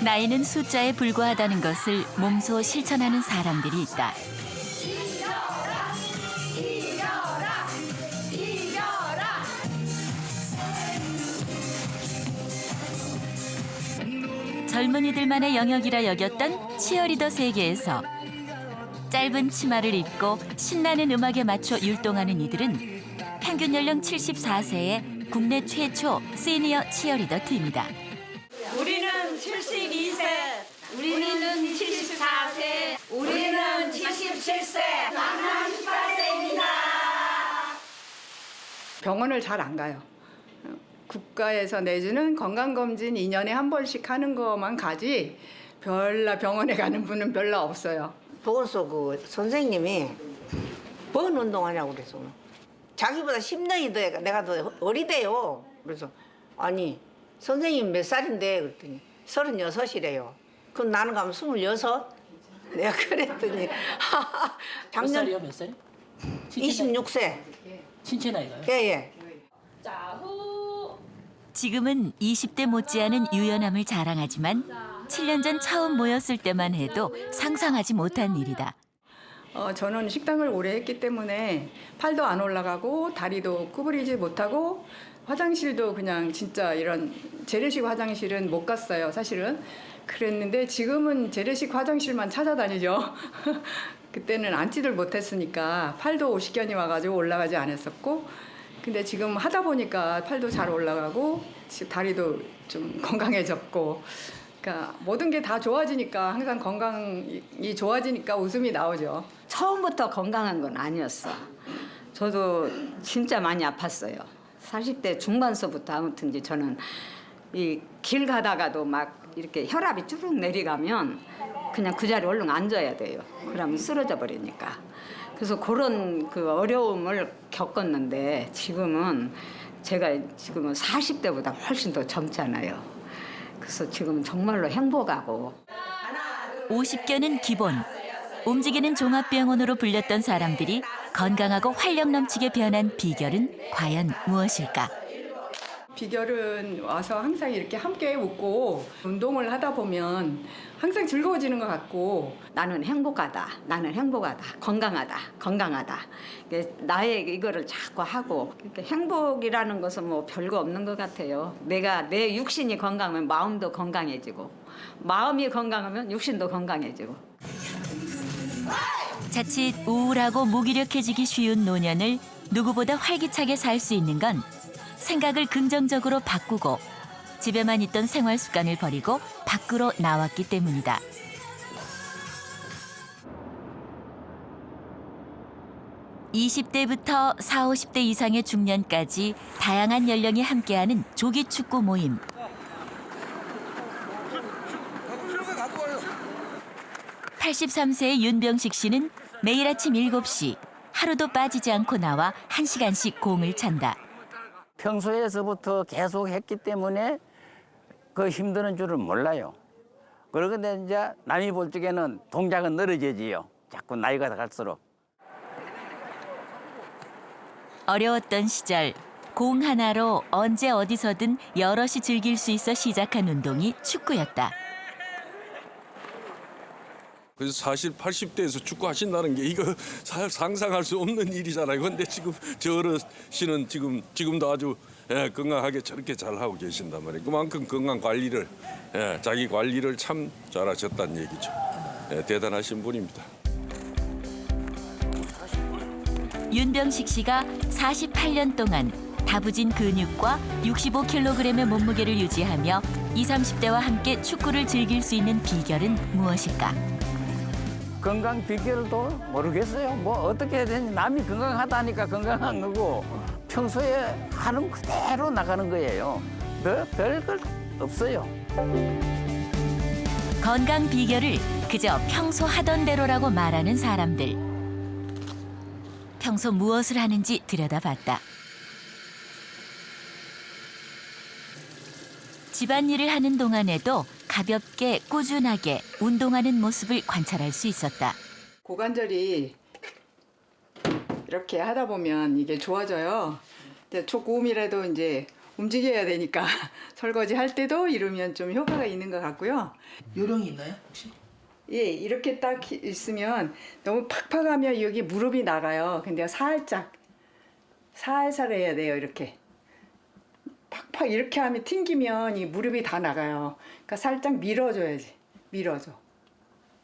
나이는 숫자에 불과하다는 것을 몸소 실천하는 사람들이 있다. 젊은이들만의 영역이라 여겼던 치어리더 세계에서 짧은 치마를 입고 신나는 음악에 맞춰 율동하는 이들은 평균 연령 74세의 국내 최초 시니어 치어리더 팀이다. 우리는 72세, 우리는 74세, 우리는 77세, 나는 18세입니다. 병원을 잘 안 가요. 국가에서 내주는 건강검진 2년에 한 번씩 하는 것만 가지 별로 병원에 가는 분은 별로 없어요. 보건소 그 선생님이 뭔 운동하냐고 그래서 자기보다 10년이 더 내가 더 어리대요. 그래서 아니 선생님 몇 살인데 그랬더니 36이래요. 그럼 나는 가면 26? 내가 그랬더니 몇 살이요? 몇 살이? 26세. 신체 나이가요? 예예. 지금은 20대 못지않은 유연함을 자랑하지만 7년 전 처음 모였을 때만 해도 상상하지 못한 일이다. 저는 식당을 오래 했기 때문에 팔도 안 올라가고 다리도 구부리지 못하고 화장실도 그냥 진짜 이런 재래식 화장실은 못 갔어요, 사실은. 그랬는데 지금은 재래식 화장실만 찾아다니죠. 그때는 앉지를 못했으니까 팔도 오십견이 와가지고 올라가지 않았었고, 근데 지금 하다 보니까 팔도 잘 올라가고 다리도 좀 건강해졌고, 그러니까 모든 게 다 좋아지니까 항상 건강이 좋아지니까 웃음이 나오죠. 처음부터 건강한 건 아니었어. 저도 진짜 많이 아팠어요. 40대 중반서부터 아무튼 이제 저는 이 길 가다가도 막 이렇게 혈압이 쭉 내려가면 그냥 그 자리에 얼른 앉아야 돼요. 그러면 쓰러져 버리니까. 그래서 그런 그 어려움을 겪었는데 지금은 제가 지금은 40대보다 훨씬 더 젊잖아요. 그래서 지금은 정말로 행복하고. 50견은 기본. 움직이는 종합병원으로 불렸던 사람들이 건강하고 활력 넘치게 변한 비결은 과연 무엇일까? 비결은 와서 항상 이렇게 함께 웃고 운동을 하다 보면 항상 즐거워지는 것 같고, 나는 행복하다, 나는 행복하다, 건강하다, 건강하다. 나의 이거를 자꾸 하고, 이렇게 행복이라는 것은 뭐 별거 없는 것 같아요. 내 육신이 건강하면 마음도 건강해지고, 마음이 건강하면 육신도 건강해지고. 자칫 우울하고 무기력해지기 쉬운 노년을 누구보다 활기차게 살 수 있는 건 생각을 긍정적으로 바꾸고 집에만 있던 생활 습관을 버리고 밖으로 나왔기 때문이다. (20대부터 40, 50대 이상의 중년까지 다양한 연령이 함께하는 조기축구 모임. 83세의 윤병식 씨는 매일 아침 7시 하루도 빠지지 않고 나와 1시간씩 공을 찬다. 평소에서부터 계속 했기 때문에 그 힘드는 줄은 몰라요. 그런데 이제 남이 볼 적에는 동작은 늘어지지요. 자꾸 나이가 갈수록. 어려웠던 시절 공 하나로 언제 어디서든 여럿이 즐길 수 있어 시작한 운동이 축구였다. 그래서 사실 80대에서 축구 하신다는 게 이거 상상할 수 없는 일이잖아요. 근데 지금 저 어르신은 지금도 아주 건강하게 저렇게 잘 하고 계신단 말이에요. 그만큼 건강 관리를 자기 관리를 참 잘하셨다는 얘기죠. 대단하신 분입니다. 윤병식 씨가 48년 동안 다부진 근육과 65kg의 몸무게를 유지하며 20, 30대와 함께 축구를 즐길 수 있는 비결은 무엇일까? 건강 비결도 모르겠어요. 뭐 어떻게 해야 되는지 남이 건강하다니까 건강한 거고 평소에 하는 그대로 나가는 거예요. 별걸 없어요. 건강 비결을 그저 평소 하던 대로라고 말하는 사람들. 평소 무엇을 하는지 들여다봤다. 집안일을 하는 동안에도 가볍게 꾸준하게 운동하는 모습을 관찰할 수 있었다. 고관절이 이렇게 하다 보면 이게 좋아져요. 근데 조금이라도 이제 움직여야 되니까 설거지 할 때도 이러면 좀 효과가 있는 것 같고요. 요령이 있나요 혹시? 예, 이렇게 딱 있으면 너무 팍팍 하면 여기 무릎이 나가요. 근데 살짝 살살 해야 돼요. 이렇게 팍팍 이렇게 하면 튕기면 이 무릎이 다 나가요. 그러니까 살짝 밀어줘야지. 밀어줘.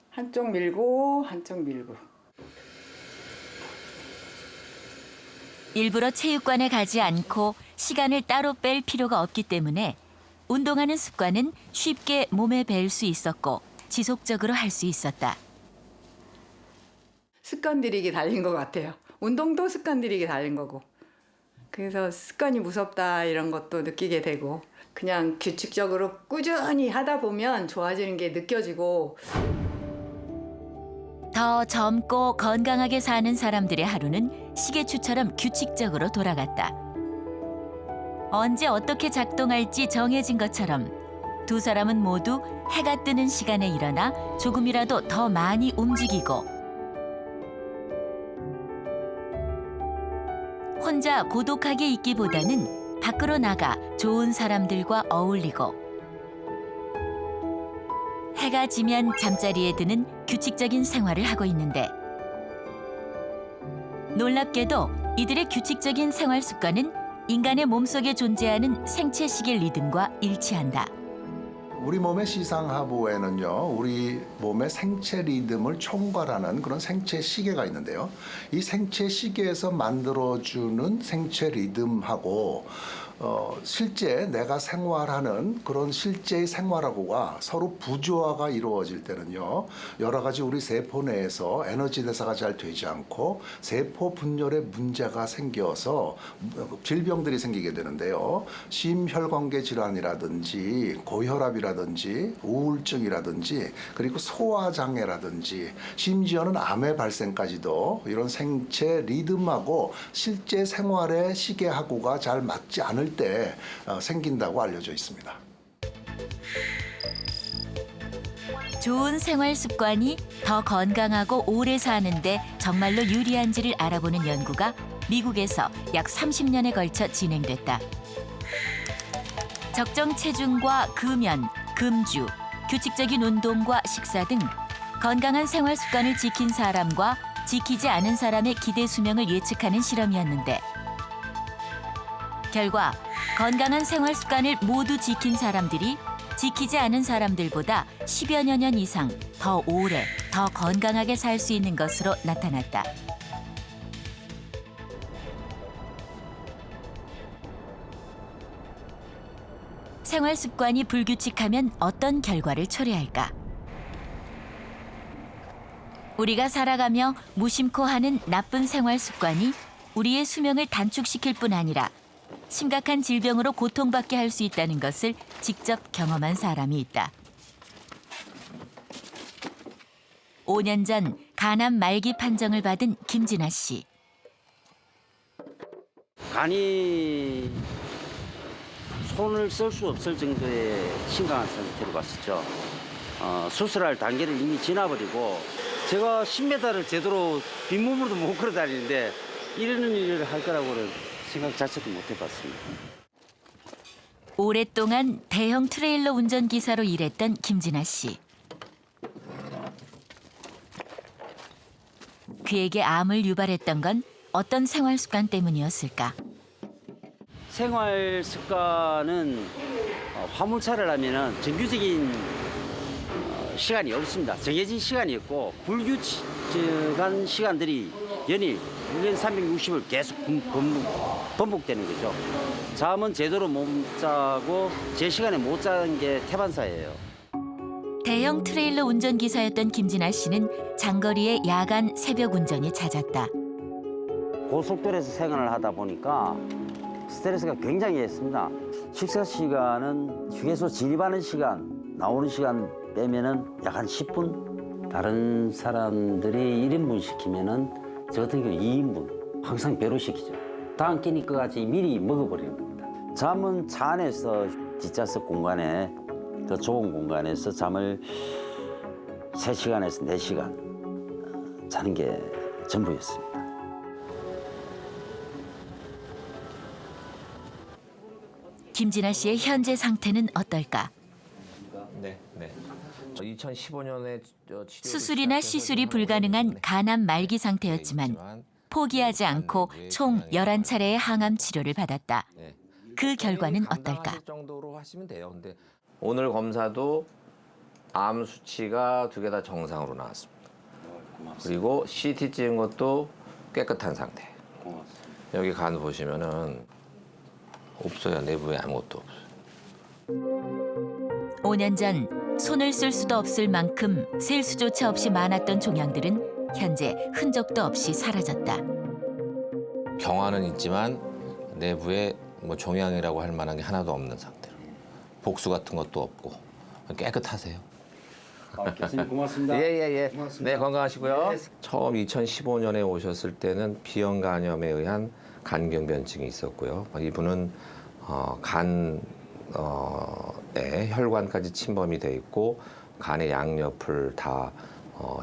한쪽 밀고 한쪽 밀고. 일부러 체육관에 가지 않고 시간을 따로 뺄 필요가 없기 때문에 운동하는 습관은 쉽게 몸에 뵐 수 있었고 지속적으로 할 수 있었다. 습관들이게 달린 것 같아요. 운동도 습관들이게 달린 거고. 그래서 습관이 무섭다 이런 것도 느끼게 되고 그냥 규칙적으로 꾸준히 하다 보면 좋아지는 게 느껴지고 더 젊고 건강하게 사는 사람들의 하루는 시계추처럼 규칙적으로 돌아갔다. 언제 어떻게 작동할지 정해진 것처럼 두 사람은 모두 해가 뜨는 시간에 일어나 조금이라도 더 많이 움직이고 혼자 고독하게 있기보다는 밖으로 나가 좋은 사람들과 어울리고 해가 지면 잠자리에 드는 규칙적인 생활을 하고 있는데 놀랍게도 이들의 규칙적인 생활 습관은 인간의 몸속에 존재하는 생체 시계 리듬과 일치한다. 우리 몸의 시상하부에는요, 우리 몸의 생체 리듬을 총괄하는 그런 생체 시계가 있는데요. 이 생체 시계에서 만들어주는 생체 리듬하고 실제 내가 생활하는 그런 실제의 생활하고가 서로 부조화가 이루어질 때는요, 여러 가지 우리 세포 내에서 에너지 대사가 잘 되지 않고 세포 분열에 문제가 생겨서 질병들이 생기게 되는데요. 심혈관계 질환이라든지 고혈압이라든지 우울증이라든지 그리고 소화장애라든지 심지어는 암의 발생까지도 이런 생체 리듬하고 실제 생활의 시계하고가 잘 맞지 않을 때 생긴다고 알려져 있습니다. 좋은 생활 습관이 더 건강하고 오래 사는데 정말로 유리한지를 알아보는 연구가 미국에서 약 30년에 걸쳐 진행됐다. 적정 체중과 금연, 금주, 규칙적인 운동과 식사 등 건강한 생활 습관을 지킨 사람과 지키지 않은 사람의 기대 수명을 예측하는 실험이었는데 결과 건강한 생활 습관을 모두 지킨 사람들이 지키지 않은 사람들보다 10여 년 이상 더 오래, 더 건강하게 살 수 있는 것으로 나타났다. 생활 습관이 불규칙하면 어떤 결과를 초래할까? 우리가 살아가며 무심코 하는 나쁜 생활 습관이 우리의 수명을 단축시킬 뿐 아니라 심각한 질병으로 고통받게 할 수 있다는 것을 직접 경험한 사람이 있다. 5년 전 간암 말기 판정을 받은 김진아 씨. 간이 손을 쓸 수 없을 정도의 심각한 상태로 갔었죠. 수술할 단계를 이미 지나버리고 제가 10m를 제대로 빈몸으로도 못 걸어 다니는데 이러는 일을 할 거라고는 생각 자체도 못 해봤습니다. 오랫동안 대형 트레일러 운전기사로 일했던 김진아 씨. 그에게 암을 유발했던 건 어떤 생활 습관 때문이었을까? 생활 습관은 화물차를 하면은 정규적인 시간이 없습니다. 정해진 시간이 없고 불규칙한 시간들이 연일 1년 360을 계속 반복되는 거죠. 잠은 제대로 못 자고 제 시간에 못 자는 게 태반사예요. 대형 트레일러 운전기사였던 김진아 씨는 장거리의 야간 새벽 운전이 잦았다. 고속도로에서 생활을 하다 보니까 스트레스가 굉장히 했습니다. 식사 시간은 휴게소 진입하는 시간, 나오는 시간 빼면은 약 한 10분? 다른 사람들이 1인분 시키면은 저 같은 경우 2인분 항상 배로 시키죠. 다음 끼니까지 미리 먹어버리는 겁니다. 잠은 차 안에서 뒷좌석 공간에 더 좁은 공간에서 잠을 3시간에서 4시간 자는 게 전부였습니다. 김진아 씨의 현재 상태는 어떨까? 네. 2015년에 수술이나 시술이 불가능한 간암 말기 상태였지만 포기하지 않고 총 11차례의 항암 치료를 받았다. 그 결과는 어떨까? 정도로 하시면 돼요. 근데 오늘 검사도 암 수치가 2개 다 정상으로 나왔습니다. 그리고 CT 찍은 것도 깨끗한 상태. 여기 간 보시면은 없어요. 내부에 아무것도 없어요. 5년 전 손을 쓸 수도 없을 만큼 셀 수조차 없이 많았던 종양들은 현재 흔적도 없이 사라졌다. 경화는 있지만 내부에 뭐 종양이라고 할 만한 게 하나도 없는 상태로. 복수 같은 것도 없고 깨끗하세요. 교수님 고맙습니다. 예. 고맙습니다. 네, 건강하시고요. 처음 2015년에 오셨을 때는 비형 간염에 의한 간경변증이 있었고요. 이분은 간에 혈관까지 침범이 돼 있고 간의 양옆을 다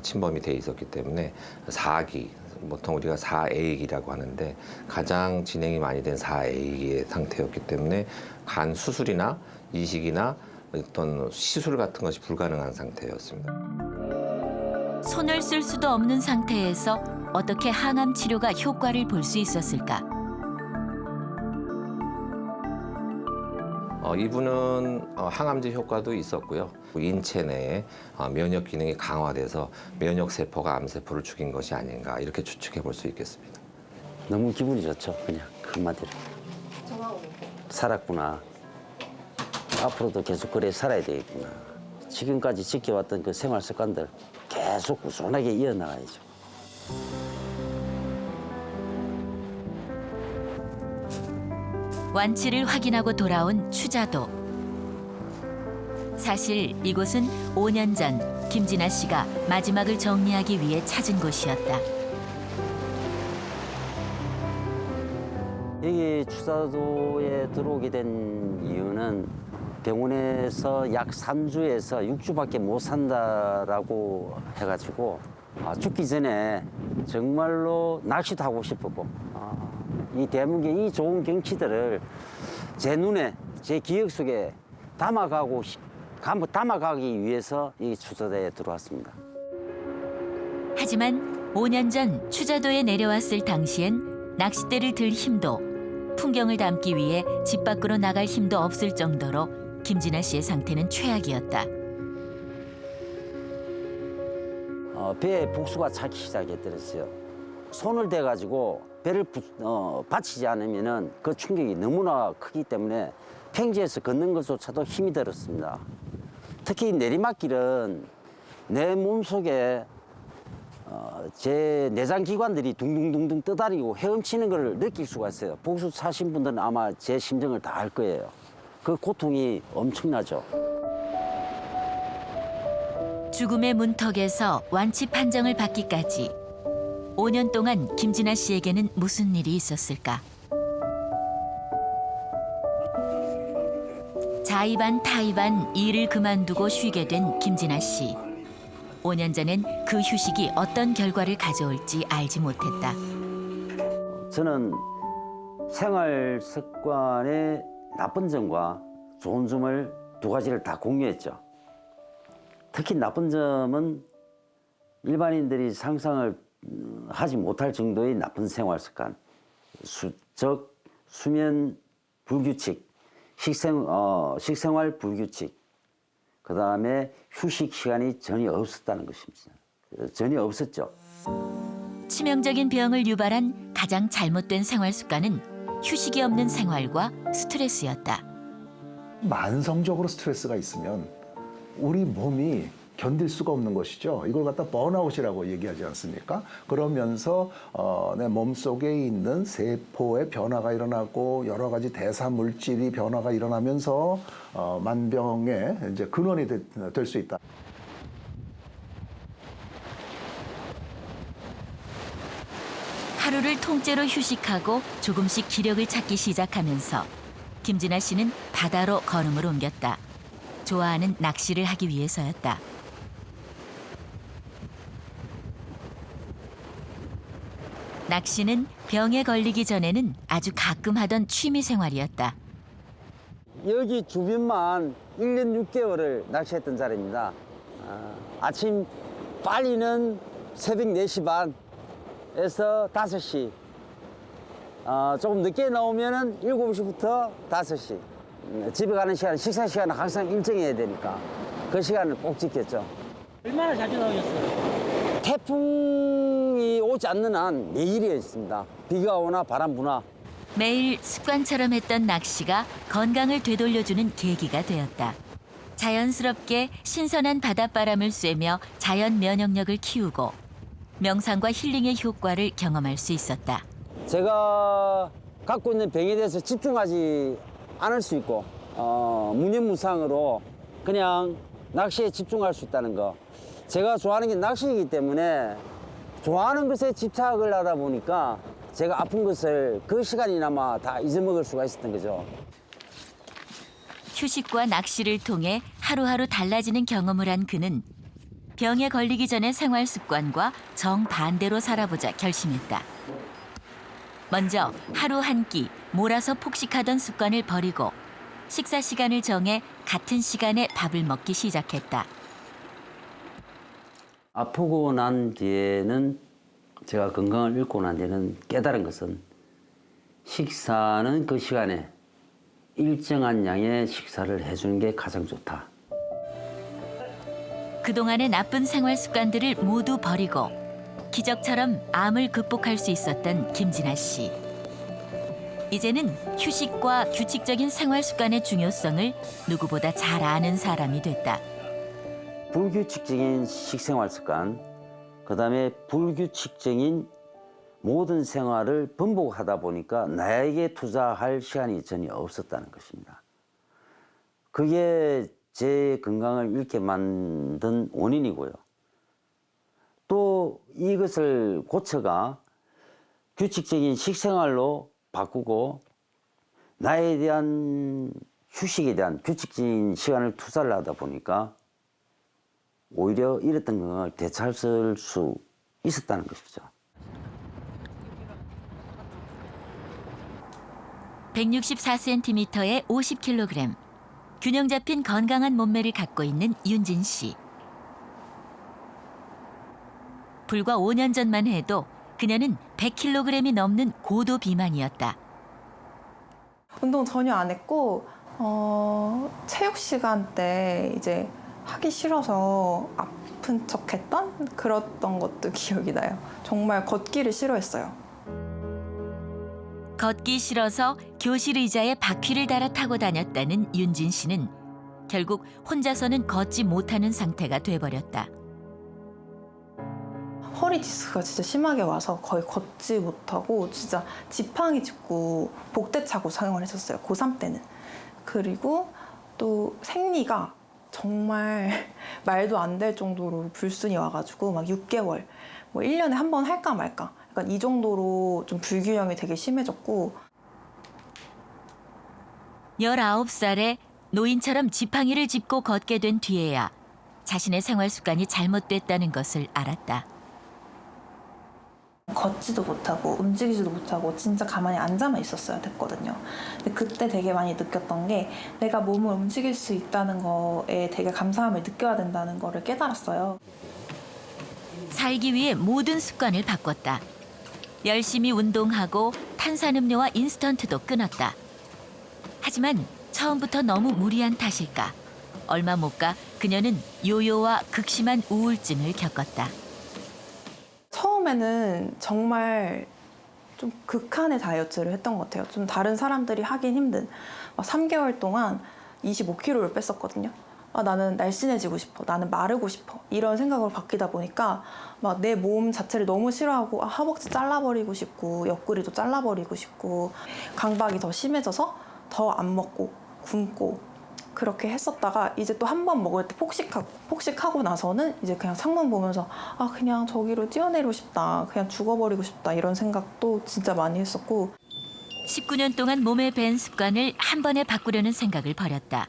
침범이 돼 있었기 때문에 4기, 보통 우리가 4A기라고 하는데 가장 진행이 많이 된 4A기의 상태였기 때문에 간 수술이나 이식이나 어떤 시술 같은 것이 불가능한 상태였습니다. 손을 쓸 수도 없는 상태에서 어떻게 항암 치료가 효과를 볼 수 있었을까? 이분은 항암제 효과도 있었고요. 인체 내에 면역 기능이 강화돼서 면역 세포가 암세포를 죽인 것이 아닌가 이렇게 추측해 볼 수 있겠습니다. 너무 기분이 좋죠. 그냥 한마디로. 살았구나. 앞으로도 계속 그래 살아야 되겠구나. 지금까지 지켜왔던 그 생활 습관들 계속 꾸준하게 이어나가야죠. 완치를 확인하고 돌아온 추자도. 사실 이곳은 5년 전 김진아 씨가 마지막을 정리하기 위해 찾은 곳이었다. 여기 추자도에 들어오게 된 이유는 병원에서 약 3주에서 6주밖에 못 산다라고 해가지고 죽기 전에 정말로 낚시도 하고 싶었고 이 대문의 이 좋은 경치들을 제 눈에 제 기억 속에 담아가기 위해서 이 추자도에 들어왔습니다. 하지만 5년 전 추자도에 내려왔을 당시엔 낚싯대를 들 힘도 풍경을 담기 위해 집 밖으로 나갈 힘도 없을 정도로 김진아 씨의 상태는 최악이었다. 배에 복수가 차기 시작했더랬어요. 손을 대가지고 배를 받치지 않으면은 그 충격이 너무나 크기 때문에 평지에서 걷는 것조차도 힘이 들었습니다. 특히 내리막길은 내 몸속에 제 내장 기관들이 둥둥둥둥 떠다니고 헤엄치는 걸 느낄 수가 있어요. 복수 차신 분들은 아마 제 심정을 다 알 거예요. 그 고통이 엄청나죠. 죽음의 문턱에서 완치 판정을 받기까지 5년 동안 김진아 씨에게는 무슨 일이 있었을까? 자의반 타의반 일을 그만두고 쉬게 된 김진아 씨. 5년 전엔 그 휴식이 어떤 결과를 가져올지 알지 못했다. 저는 생활 습관의 나쁜 점과 좋은 점을 두 가지를 다 공유했죠. 특히 나쁜 점은 일반인들이 상상을 하지 못할 정도의 나쁜 생활 습관, 즉 수면 불규칙, 식생활 불규칙, 그 다음에 휴식 시간이 전혀 없었다는 것입니다. 전혀 없었죠. 치명적인 병을 유발한 가장 잘못된 생활 습관은 휴식이 없는 생활과 스트레스였다. 만성적으로 스트레스가 있으면 우리 몸이 견딜 수가 없는 것이죠. 이걸 갖다 번아웃이라고 얘기하지 않습니까? 그러면서 내 몸속에 있는 세포의 변화가 일어나고 여러 가지 대사 물질이 변화가 일어나면서 만병의 이제 근원이 될 수 있다. 하루를 통째로 휴식하고 조금씩 기력을 찾기 시작하면서 김진아 씨는 바다로 걸음을 옮겼다. 좋아하는 낚시를 하기 위해서였다. 낚시는 병에 걸리기 전에는 아주 가끔 하던 취미 생활이었다. 여기 주변만 1년 6개월을 낚시했던 자리입니다. 아침 빨리는 새벽 4시 반에서 5시. 조금 늦게 나오면은 7시부터 5시. 집에 가는 시간, 식사 시간은 항상 일정해야 되니까 그 시간을 꼭 지켰죠. 얼마나 자주 나오셨어요? 태풍이 오지 않는 한 매일이었습니다. 비가 오나 바람 부나. 매일 습관처럼 했던 낚시가 건강을 되돌려주는 계기가 되었다. 자연스럽게 신선한 바닷바람을 쐬며 자연 면역력을 키우고 명상과 힐링의 효과를 경험할 수 있었다. 제가 갖고 있는 병에 대해서 집중하지 않을 수 있고 무념무상으로 그냥 낚시에 집중할 수 있다는 거. 제가 좋아하는 게 낚시이기 때문에 좋아하는 것에 집착을 하다 보니까 제가 아픈 것을 그 시간이나마 다 잊어먹을 수가 있었던 거죠. 휴식과 낚시를 통해 하루하루 달라지는 경험을 한 그는 병에 걸리기 전의 생활 습관과 정반대로 살아보자 결심했다. 먼저 하루 한 끼 몰아서 폭식하던 습관을 버리고 식사 시간을 정해 같은 시간에 밥을 먹기 시작했다. 아프고 난 뒤에는 제가 건강을 잃고 난 뒤에는 깨달은 것은 식사는 그 시간에 일정한 양의 식사를 해주는 게 가장 좋다. 그동안의 나쁜 생활 습관들을 모두 버리고 기적처럼 암을 극복할 수 있었던 김진아 씨. 이제는 휴식과 규칙적인 생활 습관의 중요성을 누구보다 잘 아는 사람이 됐다. 불규칙적인 식생활 습관, 그다음에 불규칙적인 모든 생활을 번복하다 보니까 나에게 투자할 시간이 전혀 없었다는 것입니다. 그게 제 건강을 잃게 만든 원인이고요. 또 이것을 고쳐가 규칙적인 식생활로 바꾸고 나에 대한 휴식에 대한 규칙적인 시간을 투자를 하다 보니까 오히려 잃었던 건강을 되찾을 수 있었다는 것이죠. 164cm에 50kg. 균형 잡힌 건강한 몸매를 갖고 있는 윤진 씨. 불과 5년 전만 해도 그녀는 100kg이 넘는 고도 비만이었다. 운동 전혀 안 했고 체육 시간 때 이제 하기 싫어서 아픈 척했던 그랬던 것도 기억이 나요. 정말 걷기를 싫어했어요. 걷기 싫어서 교실 의자에 바퀴를 달아 타고 다녔다는 윤진 씨는 결국 혼자서는 걷지 못하는 상태가 돼버렸다. 허리 디스크가 진짜 심하게 와서 거의 걷지 못하고 진짜 지팡이 짚고 복대 차고 생활했었어요. 고3 때는. 그리고 또 생리가 정말 말도 안 될 정도로 불순이 와가지고 막 6개월, 뭐 1년에 한 번 할까 말까. 그러니까 이 정도로 좀 불균형이 되게 심해졌고. 19살에 노인처럼 지팡이를 짚고 걷게 된 뒤에야 자신의 생활 습관이 잘못됐다는 것을 알았다. 걷지도 못하고 움직이지도 못하고 진짜 가만히 앉아만 있었어야 됐거든요. 근데 그때 되게 많이 느꼈던 게 내가 몸을 움직일 수 있다는 거에 되게 감사함을 느껴야 된다는 거를 깨달았어요. 살기 위해 모든 습관을 바꿨다. 열심히 운동하고 탄산음료와 인스턴트도 끊었다. 하지만 처음부터 너무 무리한 탓일까? 얼마 못 가 그녀는 요요와 극심한 우울증을 겪었다. 처음에는 정말 좀 극한의 다이어트를 했던 것 같아요. 좀 다른 사람들이 하긴 힘든. 3개월 동안 25kg를 뺐었거든요. 나는 날씬해지고 싶어. 나는 마르고 싶어. 이런 생각으로 바뀌다 보니까 막 내 몸 자체를 너무 싫어하고 허벅지 잘라버리고 싶고 옆구리도 잘라버리고 싶고 강박이 더 심해져서 더 안 먹고 굶고 그렇게 했었다가 이제 또 한 번 먹을 때 폭식하고 나서는 이제 그냥 창문 보면서 그냥 저기로 뛰어내리고 싶다. 그냥 죽어버리고 싶다. 이런 생각도 진짜 많이 했었고 19년 동안 몸에 밴 습관을 한 번에 바꾸려는 생각을 버렸다.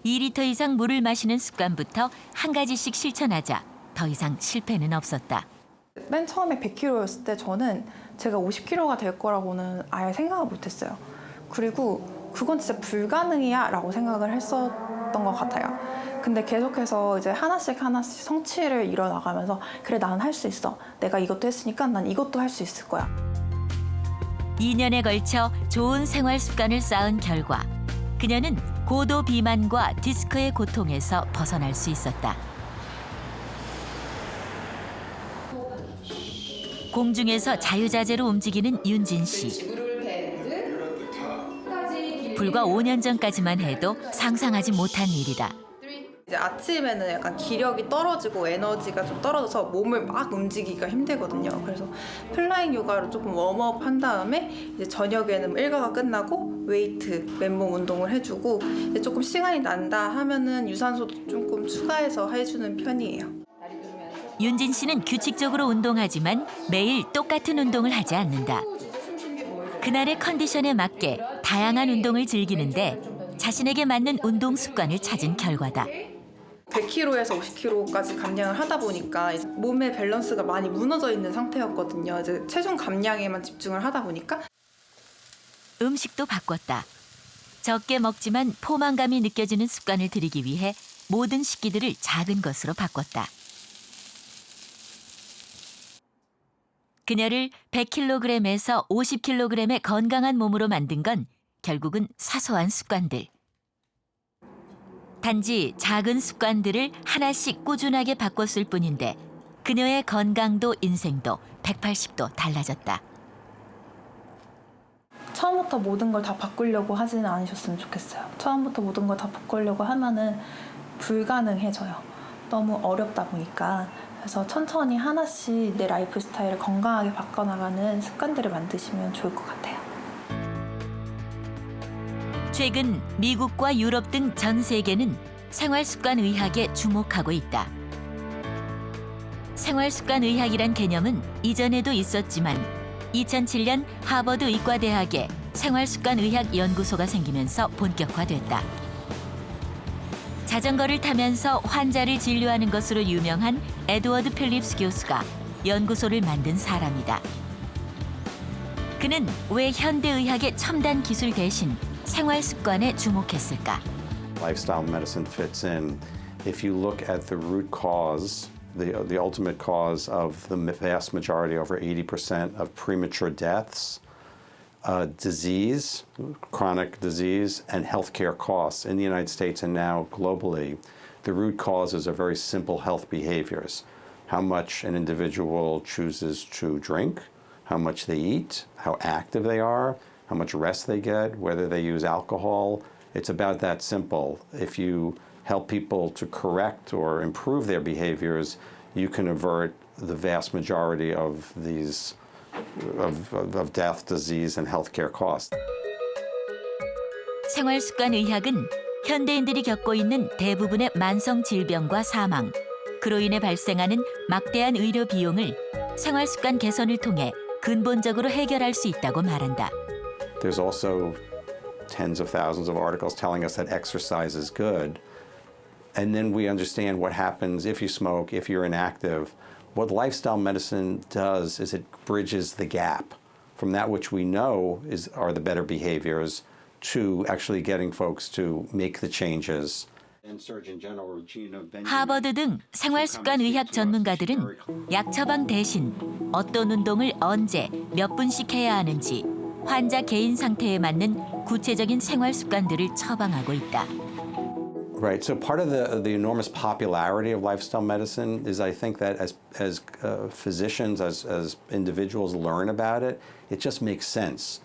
2리터 이상 물을 마시는 습관부터 한 가지씩 실천하자 더 이상 실패는 없었다. 맨 처음에 100kg였을 때 저는 제가 50kg가 될 거라고는 아예 생각을 못했어요. 그리고 그건 진짜 불가능이야 라고 생각을 했었던 것 같아요. 근데 계속해서 이제 하나씩 성취를 이뤄나가면서 그래 나는 할 수 있어. 내가 이것도 했으니까 난 이것도 할 수 있을 거야. 2년에 걸쳐 좋은 생활 습관을 쌓은 결과 그녀는 고도 비만과 디스크의 고통에서 벗어날 수 있었다. 공중에서 자유자재로 움직이는 윤진 씨. 불과 5년 전까지만 해도 상상하지 못한 일이다. 이제 아침에는 약간 기력이 떨어지고 에너지가 좀 떨어져서 몸을 막 움직이기가 힘들거든요. 그래서 플라잉 요가로 조금 웜업 한 다음에 이제 저녁에는 일과가 끝나고 웨이트, 맨몸 운동을 해주고 이제 조금 시간이 난다 하면은 유산소도 조금 추가해서 해주는 편이에요. 윤진 씨는 규칙적으로 운동하지만 매일 똑같은 운동을 하지 않는다. 그날의 컨디션에 맞게 다양한 운동을 즐기는데 자신에게 맞는 운동 습관을 찾은 결과다. 100kg에서 50kg까지 감량을 하다 보니까 몸의 밸런스가 많이 무너져 있는 상태였거든요. 이제 체중 감량에만 집중을 하다 보니까 음식도 바꿨다. 적게 먹지만 포만감이 느껴지는 습관을 들이기 위해 모든 식기들을 작은 것으로 바꿨다. 그녀를 100kg에서 50kg의 건강한 몸으로 만든 건 결국은 사소한 습관들. 단지 작은 습관들을 하나씩 꾸준하게 바꿨을 뿐인데 그녀의 건강도 인생도 180도 달라졌다. 처음부터 모든 걸 다 바꾸려고 하지는 않으셨으면 좋겠어요. 처음부터 모든 걸 다 바꾸려고 하면은 불가능해져요. 너무 어렵다 보니까. 그래서 천천히 하나씩 내 라이프 스타일을 건강하게 바꿔나가는 습관들을 만드시면 좋을 것 같아요. 최근 미국과 유럽 등 전 세계는 생활습관 의학에 주목하고 있다. 생활습관 의학이란 개념은 이전에도 있었지만 2007년 하버드 의과대학에 생활습관 의학 연구소가 생기면서 본격화됐다. 자전거를 타면서 환자를 진료하는 것으로 유명한 에드워드 필립스 교수가 연구소를 만든 사람이다. 그는 왜 현대의학의 첨단 기술 대신 생활 습관에 주목했을까? Lifestyle medicine fits in. If you look at the root cause, the ultimate cause of the vast majority, over 80% of premature deaths, disease, chronic disease, and healthcare costs in the United States and now globally, the root causes are very simple health behaviors. How much an individual chooses to drink, how much they eat, how active they are, how much rest they get, whether they use alcohol. It's about that simple. If you help people to correct or improve their behaviors, you can avert the vast majority of these of death, disease, and healthcare costs. 생활습관 의학은 현대인들이 겪고 있는 대부분의 만성 질병과 사망, 그로 인해 발생하는 막대한 의료 비용을 생활습관 개선을 통해 근본적으로 해결할 수 있다고 말한다. There's also tens of thousands of articles telling us that exercise is good. And then we understand what happens if you smoke, if you're inactive. What lifestyle medicine does is it bridges the gap from that which we know are the better behaviors to actually getting folks to make the changes. 하버드 등 생활습관 의학 전문가들은 약 처방 대신 어떤 운동을 언제 몇 분씩 해야 하는지 환자 개인 상태에 맞는 구체적인 생활 습관들을 처방하고 있다. Right. So part of the enormous popularity of lifestyle medicine is, I think, that as physicians, as individuals learn about it, it just makes sense.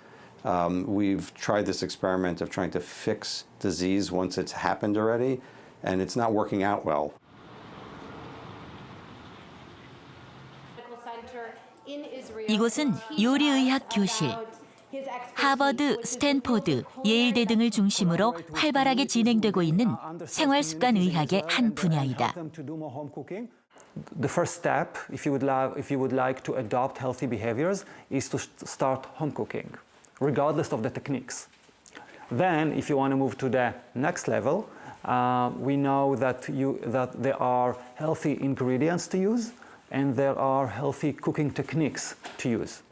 We've tried this experiment of trying to fix disease once it's happened already, and it's not working out well. 이곳은 요리의학 교실. 하버드, 스탠포드, 예일대 등을 중심으로 활발하게 진행되고 있는 생활습관 의학의 한 분야이다. The first step, if you would like to adopt healthy behaviors, is to start home cooking, regardless of the techniques. Then, if you want to move to the next level, we know that there are healthy ingredients to use, and there are healthy cooking techniques to use.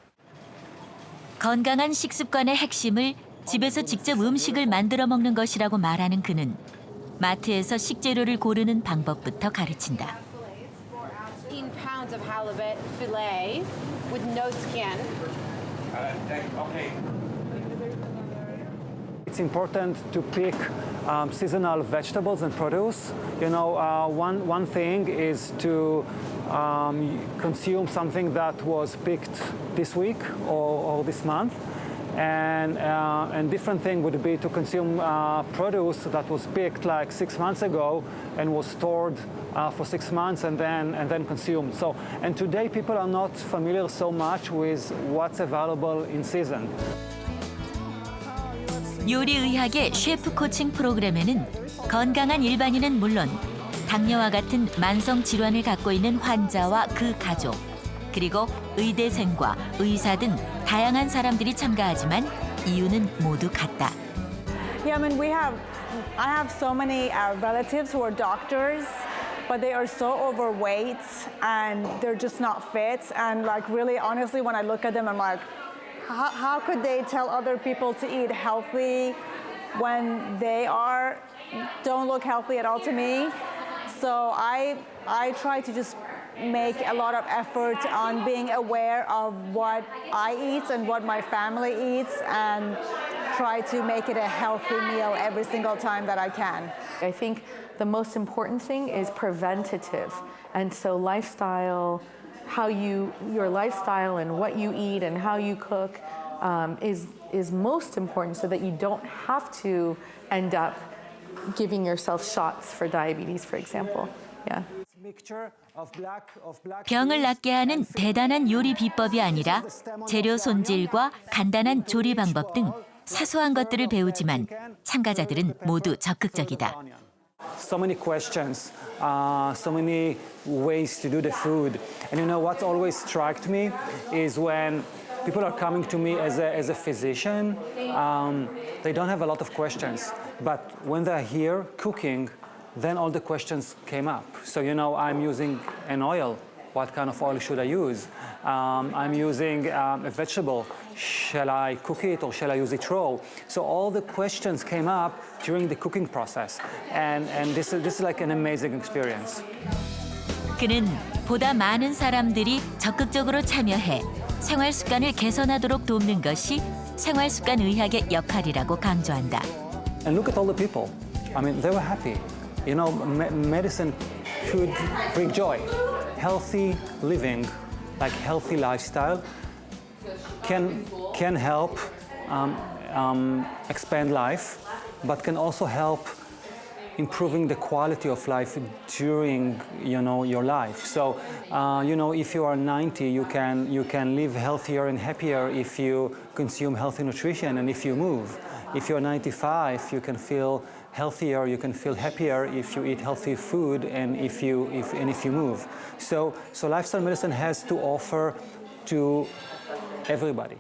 건강한 식습관의 핵심을 집에서 직접 음식을 만들어 먹는 것이라고 말하는 그는 마트에서 식재료를 고르는 방법부터 가르친다. 15 pounds of halibut fillet with no skin. It's important to pick seasonal vegetables and produce. You know, one thing is to consume something that was picked this week or this month. And different thing would be to consume produce that was picked like 6 months ago and was stored for 6 months and then consumed. So, and today people are not familiar so much with what's available in season. 요리의학의 셰프 코칭 프로그램에는 건강한 일반인은 물론 당뇨와 같은 만성 질환을 갖고 있는 환자와 그 가족, 그리고 의대생과 의사 등 다양한 사람들이 참가하지만 이유는 모두 같다. Yeah, I mean, I have so many relatives who are doctors, but they are so overweight and they're just not fit. And like, really, honestly, when I look at them, I'm like, how could they tell other people to eat healthy when they don't look healthy at all to me? So I try to just make a lot of effort on being aware of what I eat and what my family eats and try to make it a healthy meal every single time that I can. I think the most important thing is preventative. And so lifestyle, your lifestyle and what you eat and how you cook is most important so that you don't have to end up giving yourself shots for diabetes, for example. Yeah. 병을 낫게 하는 대단한 요리 비법이 아니라 재료 손질과 간단한 조리 방법 등 사소한 것들을 배우지만 참가자들은 모두 적극적이다. So many questions, so many ways to do the food. And you know what always struck me is when people are coming to me as a physician, they don't have a lot of questions. But when they're here cooking, then all the questions came up. So, you know, I'm using an oil. What kind of oil should I use? I'm using a vegetable. Shall I cook it or shall I use it raw? So all the questions came up during the cooking process. And this is like an amazing experience. 그는 보다 많은 사람들이 적극적으로 참여해 생활 습관을 개선하도록 돕는 것이 생활 습관 의학의 역할이라고 강조한다. And look at all the people. I mean, they were happy. You know, medicine could bring joy. Healthy living, like healthy lifestyle, can help expand life, but can also help improving the quality of life during, you know, your life. So, you know, if you are 90, you can live healthier and happier if you consume healthy nutrition and if you move. If you're 95, you can feel healthier, you can feel happier if you eat healthy food and if you move. So lifestyle medicine has to offer to everybody.